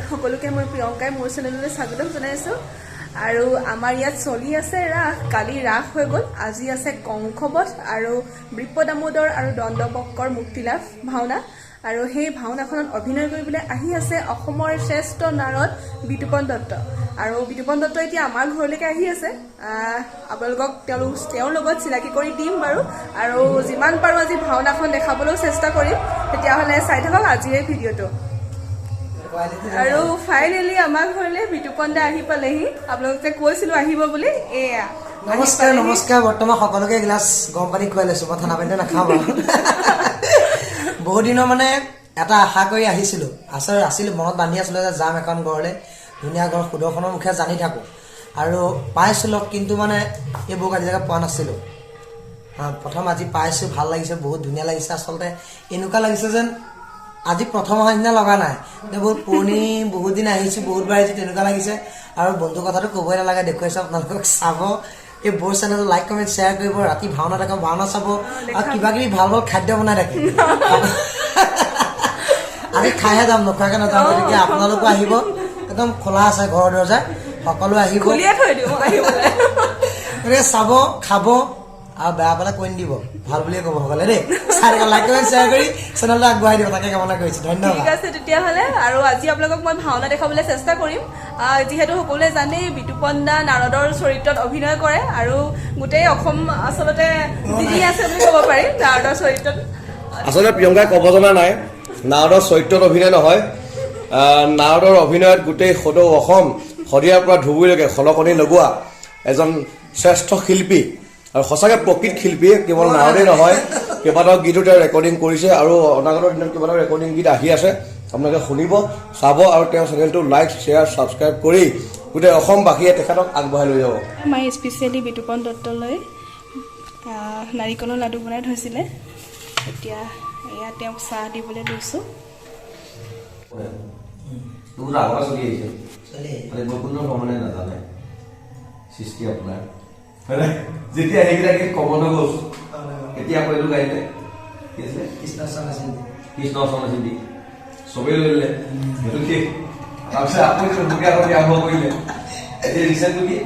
সকলোকে মই প্ৰিয়ংকাই মোৰ চেনেললৈ স্বাগতম জনাইছোঁ। আৰু আমাৰ ইয়াত চলি আছে ৰাস। কালি ৰাস হৈ গ'ল, আজি আছে কংসবধ আৰু বৃপদামোদৰ আৰু দণ্ডবক্কৰ মুক্তিলাভ ভাওনা। আৰু সেই ভাওনাখনত অভিনয় কৰিবলৈ আহি আছে অসমৰ শ্ৰেষ্ঠ নাৰদ বিতুপন দত্ত। আৰু বিতুপন দত্ত এতিয়া আমাৰ ঘৰলৈকে আহি আছে। আপোনালোকক তেওঁৰ লগত চিনাকি কৰি দিম বাৰু, আৰু যিমান পাৰোঁ আজি ভাওনাখন দেখাবলৈও চেষ্টা কৰিম। তেতিয়াহ'লে চাই থাকক আজিৰ এই ভিডিঅ'টো। আৰু ফাইনেলি আমাৰ ঘৰলৈ বিতুপন দা আহি পালেহি। আপোনালোকে কৈছিলোঁ আহিব বুলি। এয়া নমস্কাৰ নমস্কাৰ। বৰ্তমান সকলোকে এগিলাচ গৰম পানী খুৱাই লৈছোঁ, মই ঠাণ্ডা পানীটো নাখাওঁ বাৰু। বহুত দিনৰ মানে এটা আশা কৰি আহিছিলোঁ, আছিলোঁ মনত বান্ধি আছিলোঁ যে যাম এখন ঘৰলৈ, ধুনীয়া ঘৰ, সুদৰ্শনৰ মুখে জানি থাকোঁ আৰু পাইছোঁ লগ, কিন্তু মানে এইবোৰ আজিলৈকে পোৱা নাছিলোঁ। প্ৰথম আজি পাইছোঁ, ভাল লাগিছে, বহুত ধুনীয়া লাগিছে। আচলতে এনেকুৱা লাগিছে যেন আজি প্ৰথম অহা নিচিনা লগা নাই, বহুত পুৰণি, বহুত দিন আহিছোঁ, বহুতবাৰ আহিছোঁ, তেনেকুৱা লাগিছে। আৰু বন্ধু কথাটো ক'বই নালাগে, দেখুৱাইছোঁ আপোনালোকক। চাব এই বৰ চেনেলটো লাইক কমেণ্ট শ্বেয়াৰ কৰিব। ৰাতি ভাওনা থাকে, ভাওনা চাব আৰু কিবা কিবি ভাল ভাল খাদ্য বনাই থাকে। আজি খাইহে যাম, নোখোৱাকৈ নাযাম। গতিকে আপোনালোকো আহিব, একদম খোলা আছে ঘৰৰ দৰজা, সকলো আহিব। গতিকে চাব, খাব আৰু বেয়া পালে কৈ নিদিব, ভাল বুলিয়ে ক'ব সকলে দেই। লাইক কমেণ্ট শ্বেয়াৰ কৰি চেনেলটো আগবঢ়াই দিব, তাকে কামনা কৰিছোঁ। ধন্যবাদ। ঠিক আছে তেতিয়াহ'লে। আৰু আজি আপোনালোকক মই ভাওনা দেখাবলৈ চেষ্টা কৰিম। যিহেতু সকলোৱে জানেই বিতুপন দা নাৰদৰ চৰিত্ৰত অভিনয় কৰে, আৰু গোটেই অসম আচলতে জিলি আছে বুলি ক'ব পাৰি নাৰদৰ চৰিত্ৰত। আচলতে প্ৰিয়ংকাই ক'ব জনা নাই, নাৰদৰ চৰিত্ৰত অভিনয় নহয়, নাৰদৰ অভিনয়ত গোটেই সদৌ অসম, শদিয়াৰ পৰা ধুবুৰীলৈকে খলকনি লগোৱা এজন শ্ৰেষ্ঠ শিল্পী, আৰু সঁচাকৈ প্ৰকৃত শিল্পী। কেৱল নাৰদেই নহয়, কেইবাটাও গীতো তেওঁ ৰেকৰ্ডিং কৰিছে, আৰু অনাগত দিনত কেইবাটাও ৰেকৰ্ডিং গীত আহি আছে। আপোনালোকে শুনিব, চাব, আৰু তেওঁৰ চেনেলটো লাইক শ্বেয়াৰ ছাবস্ক্ৰাইব কৰি গোটেই অসমবাসীয়ে তেখেতক আগবঢ়াই লৈ যাব। মই স্পেচিয়েলি বিতুপন দত্তলৈ নাৰিকলৰ লাডু বনাই থৈছিলে। এতিয়া এয়া তেওঁক চাহ দিবলৈ লৈছোঁ। যেতিয়া সেইকেইটা গীত ক'ব নগ'ল, এতিয়া আকৌ এইটো গাইলে কৃষ্ণ চন্দ্ৰ চবেই লৈ ল'লে, সেইটো ঠিক। তাৰপিছত আকৌ মুখে আগত আৰম্ভ কৰিলে। এতিয়া ৰিচেণ্টটো কি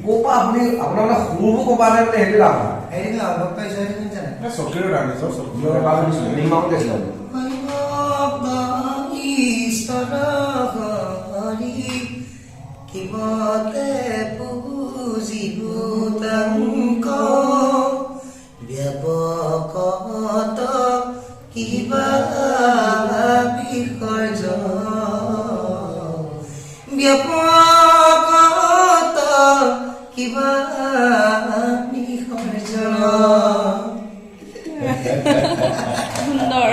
ক'ৰ পৰা আপুনি আপোনাৰ মানে সুৰবোৰ ক'ৰ পৰা আনে মানে সেইটো ডাঙৰ কিবতে পুজিবুতাংক ব্যাপকত কিবা বিসৰ্জ ব্যাপকত কিবা বিসৰ্জ। সুন্দৰ।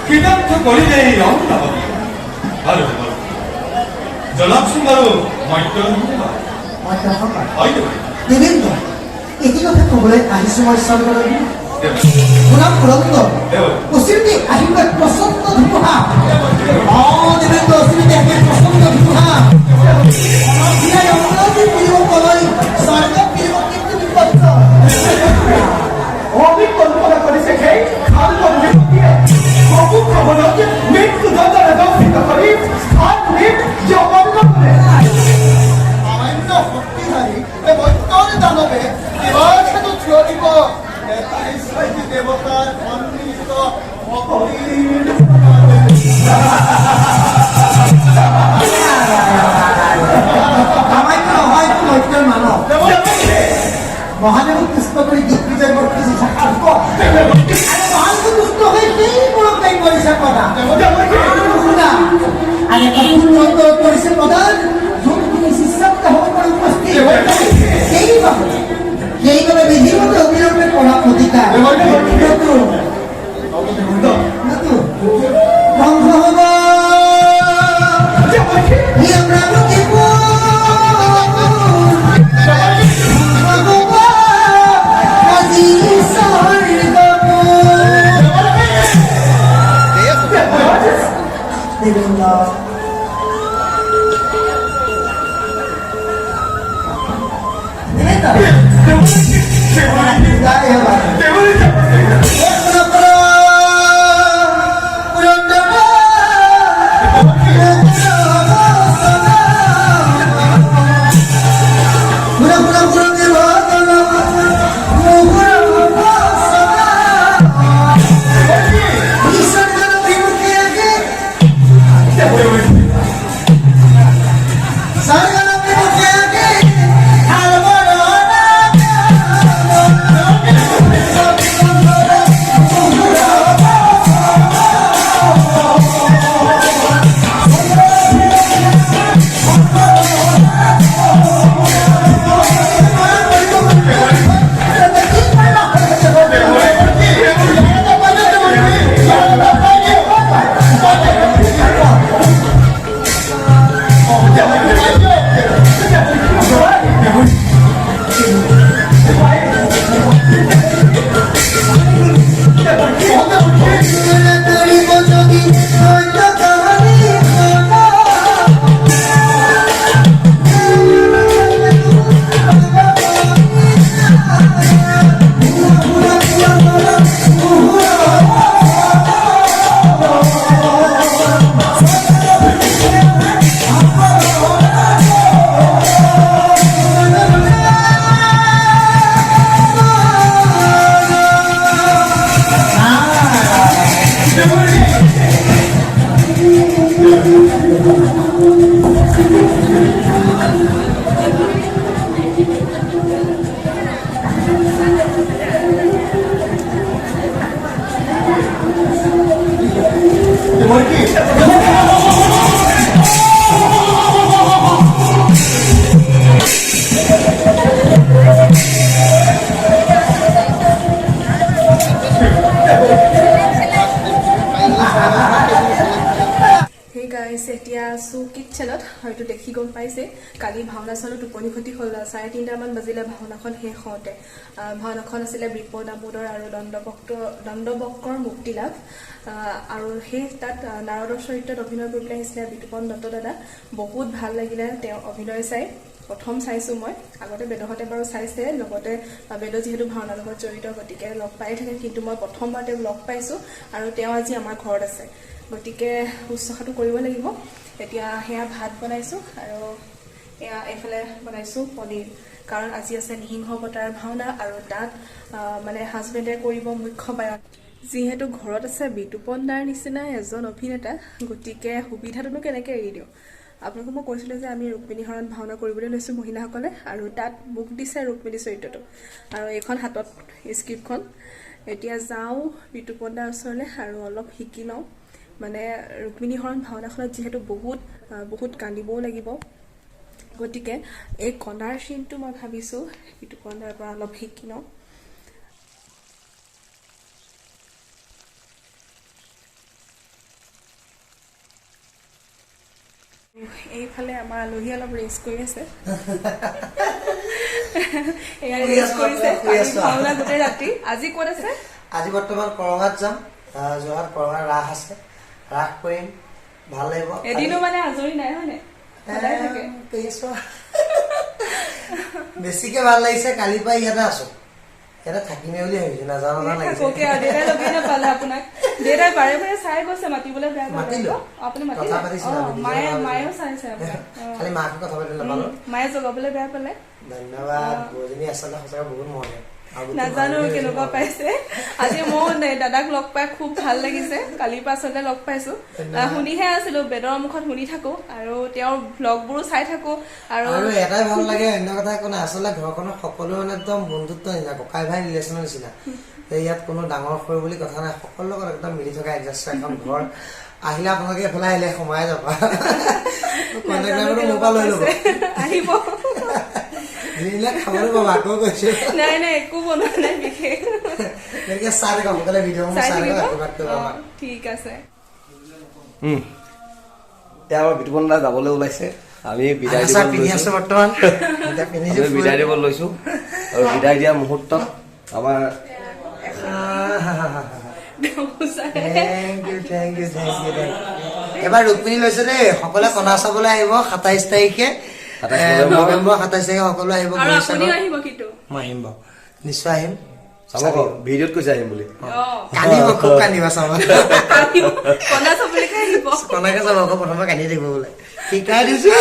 কৃতাৰ্থ কৰিলে এই অংগী বাৰু জনাবচোন বাৰু মধ্য দেৱেন্দ্ৰ এটি কথা ক'বলৈ আহিছোঁ মই স্বৰ্গলৈ শুনাম ফুৰন্ত অচিৰতে আহিব এক প্ৰচণ্ড ধুমুহা দেৱেন্দ্ৰ অচিৰতে আহি এক প্ৰচণ্ড ধুমুহা স্বৰ্গত ফিৰিব কিন্তু বিপদ অমিত কল্পনা কৰিছে সেই খালমন্দিয়ে সকলো খবৰকে মৃত্যু দণ্ডৰে দণ্ডিত কৰি স্থান দি জগন্ন কৰে সামান্য শক্তিশালী এই বৈত্তৰ দানৱে কিবাৰ ক্ষেত্ৰত থিয় দিব এটাই চাইটি দেৱতাৰ সন্নিহিত সামান্য নহয় মধ্যৰ মানৱ মহাদেৱক কৃষ্ণ কৰি গীত বিজয় বৰ্তিছে মহাদেৱ দুষ্ট হৈ সেইবোৰক তাই কৰিছে প্ৰদান শুনা আৰু এটা সুন্দৰ কৰিছে প্ৰদান যোনখিনি শিষ্যান্ত হ'ব পৰা উপস্থিত সেইবাবে বিধিমতে অবিলম্বে পঢ়া অধিকাৰ ধ্বংস হ'ব এতিয়া আছোঁ কিটচেনত হয়তো দেখি গম পাইছে কালি ভাওনা চালোঁ টোপনি ক্ষতি হ'ল 3:30মান বাজিলে ভাওনাখন শেষ হওঁতে ভাওনাখন আছিলে বিপদ আমোদৰ আৰু দণ্ডবক্ৰৰ মুক্তি লাভ আৰু সেই তাত নাৰদৰ চৰিত্ৰত অভিনয় কৰিবলৈ আহিছিলে বিতুপন দত্ত দাদা বহুত ভাল লাগিলে তেওঁ অভিনয় চাই প্ৰথম চাইছোঁ মই আগতে বেদহঁতে বাৰু চাইছে লগতে বেদ যিহেতু ভাওনাৰ লগত জড়িত গতিকে লগ পাই থাকে কিন্তু মই প্ৰথমবাৰ তেওঁক লগ পাইছোঁ আৰু তেওঁ আজি আমাৰ ঘৰত আছে গতিকে শুশ্ৰূষাটো কৰিব লাগিব এতিয়া সেয়া ভাত বনাইছোঁ আৰু এয়া এইফালে বনাইছোঁ পনীৰ কাৰণ আজি আছে নিসিংহ অৱতাৰ ভাওনা আৰু তাত মানে হাজবেণ্ডে কৰিব মুখ্য বায়ন যিহেতু ঘৰত আছে বিতুপন দাৰ নিচিনা এজন অভিনেতা গতিকে সুবিধাটোনো কেনেকৈ এৰি দিওঁ আপোনালোকক মই কৈছিলোঁ যে আমি ৰুক্মিণী হৰণ ভাওনা কৰিবলৈ লৈছোঁ মহিলাসকলে আৰু তাত মোক দিছে ৰুক্মিণী চৰিত্ৰটো আৰু এইখন হাতত স্ক্ৰিপ্টখন এতিয়া যাওঁ বিতুপন দাৰ ওচৰলৈ আৰু অলপ শিকি লওঁ মানে ৰুক্মিণী হৰণ ভাওনাখনত যিহেতু বহুত কান্দিবও লাগিব গতিকে এই কণাৰ চিনটো মই ভাবিছোঁ বিতুপন দাৰ পৰা অলপ শিকি লওঁ। 「এইফালে আমাৰ আলহী অলপ ৰেষ্ট কৰি আছে এয়া শুই ৰেষ্ট আছো, কৰিছে শুই আছো। ভাওনা গোটেই ৰাতি আজি ক'ত আছে আজি বৰ্তমান কৰঙাত যাম যোৰহাট কৰঙাত ৰাস আছে ৰাস কৰিম ভাল লাগিব এদিনো মানে আজৰি নাই হয়নে সদায় থাকে বেছিকে ভাল লাগিছে কালিৰ পৰা ইয়াতে আছো ইয়াতে থাকিমে বুলি ভাবিছো নাজানো লাগিছে থাককে আৰু দেউতাই লগেই নাপালে আপোনাক দেউতাই বাৰে বাৰে চাই গৈছে মাতিবলৈ বেয়া পালে মাতিলো। আপুনি কথা মাতিলে পাতিছিলো আমি দুজনে মায়ে ভালকে। মায়েও চাইছে আপোনাক খালি মাকে কথা পাতিব নাপালো মায়ে জগাবলৈ বেয়া পালে ধন্যবাদ বৌজনী আচলতে সঁচাকৈ বহুত মৰম নাজানো কেনেকুৱা পাইছে আজি মই দাদাক লগ পাই খুব ভাল লাগিছে কালিৰ পৰা আচলতে লগ পাইছো শুনিহে আছিলো বেদৰ মুখত শুনি থাকো আৰু তেওঁৰ ভ্লগবোৰো চাই থাকো আৰু আৰু এটাই ভাল লাগে অন্য কথা একো নাই আচলতে ঘৰখনৰ সকলো মানে একদম বন্ধুত্ব নিচিনা ককাই ভাই ৰিলেশ্যনৰ নিচিনা ইয়াত কোনো ডাঙৰ সৰু বুলি কথা নাই সকলো লগত একদম মিলি থকা এডজাষ্ট এখন ঘৰ আহিলে আপোনালোকে এফালে আহিলে সোমাই যাবা কণ্টেক্ট নাম্বাৰটো মোৰ পৰা লৈ ল'ব আহিব যিবিলাক খাবলৈ পাবা আকৌ কৈছো নাই নাই একো বনোৱা নাই বিশেষ তেনেকে চাই থাকক সোনকালে ভিডিঅ' চাই চাই থাকিব আশীৰ্বাদ কৰিব আমাক ঠিক আছে এতিয়া আমাৰ বিতুপন দা যাবলৈ ওলাইছে আমি বিদায় আচাৰ দিব পিন্ধি আছো বৰ্তমান এতিয়া পিন্ধিছো আমি বিদায় দিব লৈছো আৰু বিদায় দিয়া মুহূৰ্তত আমাৰ এবাৰ ৰুক্মিণী লৈছে দেই সকলোৱে কণা চাবলৈ আহিব 27 তাৰিখে 27 নৱেম্বৰ 27 তাৰিখে সকলো আহিব আৰু বহিষ্ঠ আপুনিও আহিব কিন্তু মই আহিম বাৰু নিশ্চয় আহিম চাব আকৌ ভিডিঅ'ত কৈছে আহিম বুলি কান্দিব খুব কান্দিবা চাব কণা চাবলৈকে আহিব কণাকে চাব আকৌ প্ৰথমে কান্দি থাকিব বোলে শিকাই দিছো